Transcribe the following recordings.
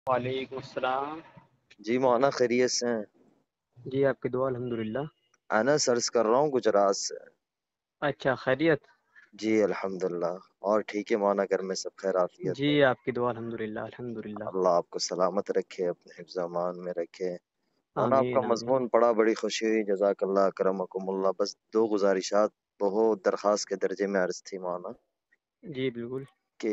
وعلیکم السلام۔ جی مولانا خیریت سے ہیں؟ جی آپ کی دعا الحمدللہ۔ انا سرچ کر رہا ہوں گجرات سے۔ اچھا خیریت؟ جی الحمدللہ۔ اور ٹھیک ہے مولانا، گھر میں سب خیر عافیت جی ہے؟ آپ کی دعا الحمدللہ الحمدللہ۔ اللہ آپ کو سلامت رکھے، اپنے حفظ امان میں رکھے۔ مولانا آپ کا آمین آمین۔ مضمون پڑھا، بڑی خوشی ہوئی، جزاک اللہ کرمکم اللہ۔ بس دو گزارشات بہت درخواست کے درجے میں عرض تھی مولانا، جی بالکل۔ کہ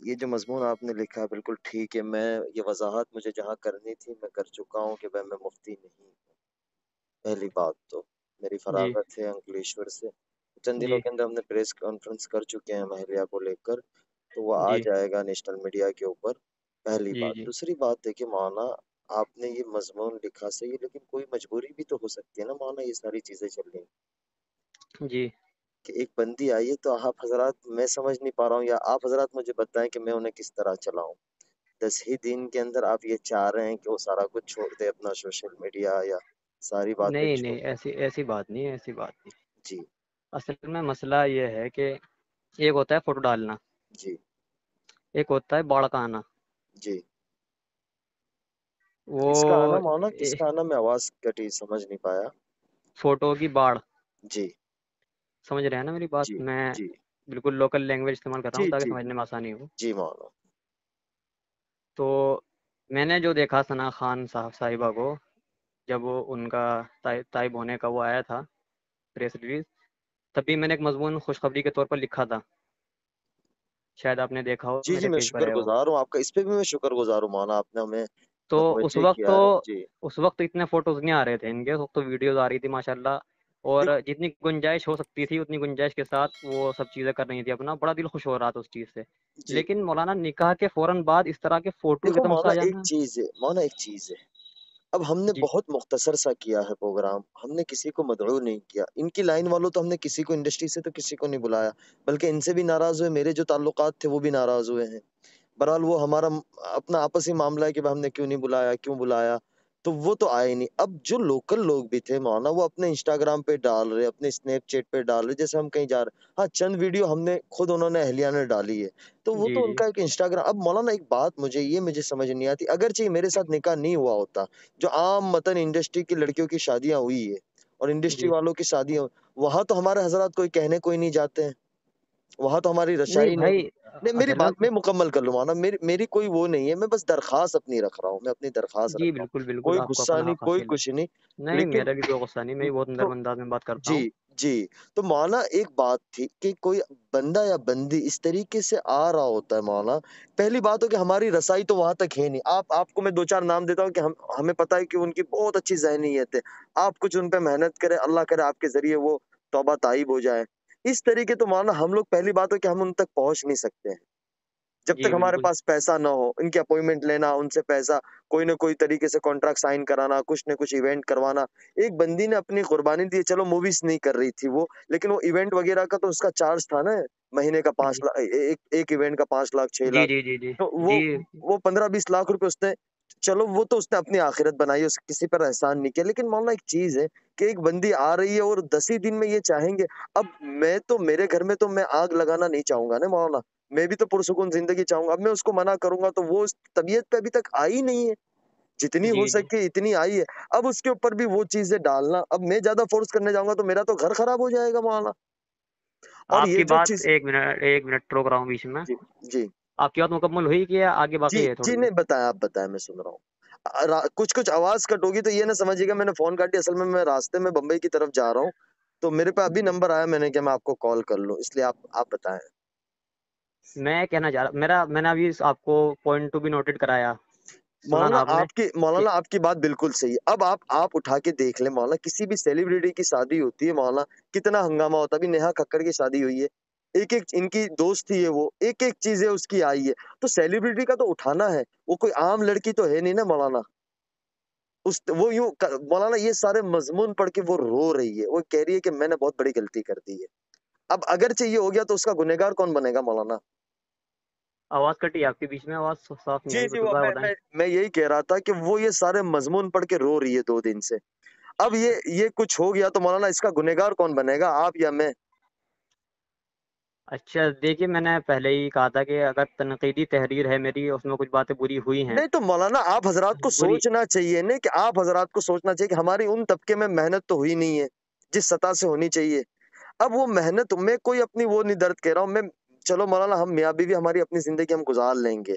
یہ جو مضمون آپ نے لکھا بالکل ٹھیک ہے، میں یہ وضاحت مجھے جہاں کرنی تھی میں کر چکا ہوں کہ میں مفتی نہیں ہوں۔ پہلی بات تو میری جی فراغت ہے انکلیشور سے، چند دنوں جی کے اندر ہم نے پریس کانفرنس کر چکے ہیں ماہریہ کو لے کر، تو وہ آ جی جائے گا نیشنل میڈیا کے اوپر۔ پہلی جی بات۔ جی دوسری بات ہے کہ مولانا آپ نے یہ مضمون لکھا صحیح ہے، لیکن کوئی مجبوری بھی تو ہو سکتی ہے نا مولانا، یہ ساری چیزیں چل رہی ہیں جی کہ ایک بندی آئی ہے، تو آپ حضرات، میں سمجھ نہیں پا رہا ہوں، یا آپ حضرات مجھے بتائیں کہ میں انہیں کس طرح چلاؤں۔ 10 ہی دن کے اندر آپ یہ چاہ رہے ہیں کہ وہ سارا کچھ چھوڑ دے، اپنا سوشل میڈیا یا ساری باتیں نہیں چھوڑ۔ نہیں، ایسی بات نہیں ہے، ایسی بات نہیں۔ جی اصل میں مسئلہ یہ ہے کہ ایک ہوتا ہے فوٹو ڈالنا، جی ایک ہوتا ہے باڑ کا آنا۔ جی۔ وہ کس کا آنا مولانا، کس اے- کا آنا؟ میں آواز کٹی، سمجھ نہیں پایا۔ فوٹو کی باڑ، جی سمجھ رہے ہیں نا میری بات؟ جی میں جی بالکل لوکل لینگویج استعمال کر رہا جی ہوں تاکہ جی سمجھنے میں آسانی ہو۔ جی مولانا۔ تو میں نے جو دیکھا ثنا خان صاحبہ کو، جب وہ ان کا طائب ہونے کا وہ آیا تھا پریس ریلیز، تبھی میں نے ایک مضمون خوشخبری کے طور پر لکھا تھا، شاید آپ نے دیکھا ہو، جی جی، میرے میں پیج پر شکر ہے وہ۔ گزار ہوں آپ کا، اس پہ بھی میں شکر گزار ہوں مولانا، آپ نے ہمیں تو اس متوجہ وقت کیا تو ہے۔ جی اس وقت اتنے فوٹوز نہیں آ رہے تھے ان کے، اس وقت تو ویڈیوز آ رہی تھی ماشاءاللہ، اور دیکھ- جتنی گنجائش ہو سکتی تھی اتنی گنجائش کے ساتھ وہ سب چیزیں کر رہی تھی اپنا، بڑا دل خوش ہو رہا تھا اس چیز سے۔ جی لیکن مولانا نکاح کے فوراً بعد اس طرح کے فوٹو دیکھو ایک دم سے مولانا، آ ایک جانا۔ چیز ہے مولانا، ایک چیز ہے، اب ہم نے جی بہت مختصر سا کیا ہے پروگرام، ہم نے کسی کو مدعو نہیں کیا، ان کی لائن والوں تو ہم نے کسی کو، انڈسٹری سے تو کسی کو نہیں بلایا، بلکہ ان سے بھی ناراض ہوئے، میرے جو تعلقات تھے وہ بھی ناراض ہوئے ہیں۔ بہرحال وہ ہمارا اپنا آپسی معاملہ ہے کہ ہم نے کیوں نہیں بلایا، کیوں بلایا، تو وہ تو آئے نہیں۔ اب جو لوکل لوگ بھی تھے مولانا، وہ اپنے انسٹاگرام پہ ڈال رہے، اپنے اسنیپ چیٹ پہ ڈال رہے، جیسے ہم کہیں جا رہے۔ ہاں چند ویڈیو ہم نے خود، انہوں نے اہلیہ نے ڈالی ہے، تو وہ جی تو ان جی کا ایک انسٹاگرام۔ اب مولانا ایک بات مجھے سمجھ نہیں آتی، اگرچہ میرے ساتھ نکاح نہیں ہوا ہوتا، جو عام متن انڈسٹری کی لڑکیوں کی شادیاں ہوئی ہے اور انڈسٹری جی۔ والوں کی شادیاں، وہاں تو ہمارے حضرات کوئی کہنے کوئی نہیں جاتے ہیں، وہاں تو ہماری نہیں رسائی نہیں۔ بھائی، نہیں میری اصل میں بات میں مکمل کر لوں مولانا، میری کوئی وہ نہیں ہے، میں بس درخواست اپنی رکھ رہا ہوں، میں اپنی درخواست جی رکھ رہا بالکل ہوں، بالکل، کوئی آپ کو غصہ اپنا نہیں، حق کوئی حاصل ہے۔ کچھ نہیں، نہیں لیکن میرا بھی کوئی غصہ نہیں، میں بھی بہت تو نرم انداز میں بات کرتا جی ہوں۔ جی، تو مولانا ایک بات تھی کہ کوئی بندہ یا بندی اس طریقے سے آ رہا ہوتا ہے مولانا، پہلی بات ہو کہ ہماری رسائی تو وہاں تک ہے نہیں۔ آپ کو میں 2 4 نام دیتا ہوں کہ ہمیں پتہ ہے کہ ان کی بہت اچھی ذہنیت ہے، آپ کچھ ان پہ محنت کریں، اللہ کرے آپ کے ذریعے وہ توبہ تائب ہو جائے۔ اس طریقے تو مولانا ہم لوگ، پہلی بات ہو کہ ہم ان تک پہنچ نہیں سکتے ہیں جب جی تک ہمارے بالکل پاس پیسہ نہ ہو، ان کی اپوائنٹمنٹ لینا، ان سے پیسہ، کوئی نہ کوئی طریقے سے کانٹریکٹ سائن کرانا، کچھ نہ کچھ ایونٹ کروانا۔ ایک بندی نے اپنی قربانی دی، چلو موویز نہیں کر رہی تھی وہ، لیکن وہ ایونٹ وغیرہ کا تو اس کا چارج تھا نا، مہینے کا جی 5 لاکھ، ایک ایونٹ کا 5 لاکھ 6 جی لاکھ جی جی جی تو جی وہ 15 20 لاکھ روپے اس نے، چلو وہ تو اس نے اپنی آخرت بنائی، اس کسی پر احسان نہیں کیا۔ لیکن مولانا ایک چیز ہے کہ ایک بندی آ رہی ہے اور 10 ہی دن میں یہ چاہیں گے، اب میں تو، میرے گھر میں تو میں آگ لگانا نہیں چاہوں گا نا مولانا، میں بھی تو پرسکون زندگی چاہوں گا۔ اب میں اس کو منع کروں گا تو وہ اس طبیعت پہ ابھی تک آئی نہیں ہے، جتنی ہو جی جی۔ سکے اتنی آئی ہے، اب اس کے اوپر بھی وہ چیزیں ڈالنا، اب میں زیادہ فورس کرنے جاؤں گا تو میرا تو گھر خراب ہو جائے گا مولانا۔ اور آپ یہ کی جو بات، چیز، ایک منٹ روک رہا ہوں بیچ میں، جی جی آپ کی بات مکمل ہوئی کہ آگے جی باقی ہے جی، تھوڑی سی؟ نہیں بتائیں، آپ بتائیں، میں سن رہا ہوں۔ کچھ آواز کٹ ہوگی تو یہ نہ سمجھیے گا میں نے فون کاٹی، اصل میں میں راستے میں بمبئی کی طرف جا رہا ہوں، تو میرے پہ ابھی نمبر آیا، میں نے کہ میں آپ کو کال کر لوں، اس لیے آپ بتائیں۔ میں کہنا چاہ رہا، میں نے ابھی آپ کو پوائنٹ ٹو بھی نوٹڈ کرایا، سنا نا آپ نے کہ مولانا آپ کی بات بالکل صحیح ہے۔ اب آپ اٹھا کے دیکھ لیں مولانا، کسی بھی سیلیبریٹی کی شادی ہوتی ہے مولانا، کتنا ہنگامہ ہوتا ہے۔ ابھی نیہا ککڑ کی شادی ہوئی ہے، ایک ایک ان کی دوست تھی ہے، وہ ایک ایک چیزیں اس کی آئی ہے، تو سیلیبریٹی کا تو اٹھانا ہے، وہ کوئی عام لڑکی تو ہے نہیں نا مولانا۔ وہ یوں مولانا یہ سارے مضمون پڑھ کے وہ رو رہی ہے، وہ کہہ رہی ہے کہ میں نے بہت بڑی غلطی کر دی ہے۔ اب اگرچہ یہ ہو گیا تو اس کا گنہگار کون بنے گا مولانا؟ آواز کٹی آپ کے بیچ میں، آواز صاف نہیں جی آئی، جی، وہ دوبارہ میں بتائیں۔ میں میں یہی کہہ رہا تھا کہ وہ یہ سارے مضمون پڑھ کے رو رہی ہے 2 دن سے۔ اب یہ کچھ ہو گیا تو مولانا اس کا گنہگار کون بنے گا، آپ یا میں؟ اچھا دیکھیے، میں نے پہلے ہی کہا تھا کہ اگر تنقیدی تحریر ہے میری، اس میں کچھ باتیں بری ہوئی ہیں، نہیں تو مولانا آپ حضرات کو بری، سوچنا چاہیے نا، کہ آپ حضرات کو سوچنا چاہیے کہ ہماری ان طبقے میں محنت تو ہوئی نہیں ہے جس سطح سے ہونی چاہیے. اب وہ محنت میں کوئی اپنی وہ نہیں درد کہہ رہا ہوں میں. چلو مولانا ہم میاں بیوی ہماری اپنی زندگی ہم گزار لیں گے،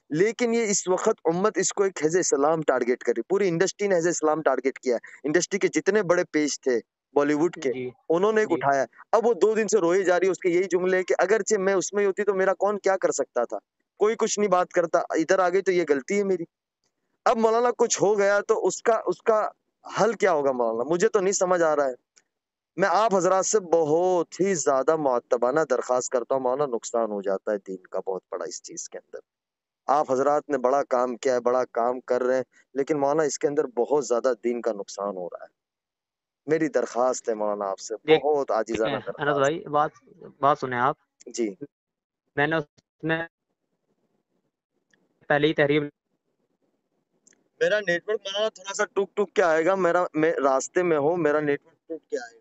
لیکن یہ اس وقت امت اس کو ایک حیض اسلام ٹارگٹ کری، پوری انڈسٹری نے حیض اسلام ٹارگٹ کیا ہے. انڈسٹری کے جتنے بڑے پیج تھے بالی ووڈ کے، جی انہوں نے ایک جی اٹھایا. اب وہ 2 دن سے روئی جا رہی ہے اس کے یہی جملے کہ اگرچہ میں اس میں ہی ہوتی تو میرا کون کیا کر سکتا تھا، کوئی کچھ نہیں بات کرتا، ادھر آ گئی تو یہ غلطی ہے میری. اب مولانا کچھ ہو گیا تو اس کا حل کیا ہوگا مولانا، مجھے تو نہیں سمجھ آ رہا ہے. میں آپ حضرات سے بہت ہی زیادہ معتبانہ درخواست کرتا ہوں مولانا، نقصان ہو جاتا ہے دین کا بہت بڑا اس چیز کے اندر. آپ حضرات نے بڑا کام کیا ہے، بڑا کام کر رہے ہیں، لیکن مولانا اس کے اندر بہت زیادہ دین کا نقصان ہو رہا ہے. میری درخواست ہے مولانا آپ سے، بہت عاجزانہ دیکھیں انس درخواست. بھائی، بات سنیں آپ. جی میں نے اس میں پہلے ہی تحریر، میرا نیٹ ورک مولانا تھوڑا سا ٹک ٹک کے آئے گا، میں راستے میں ہوں، میرا نیٹ ورک ٹک کے آئے گا.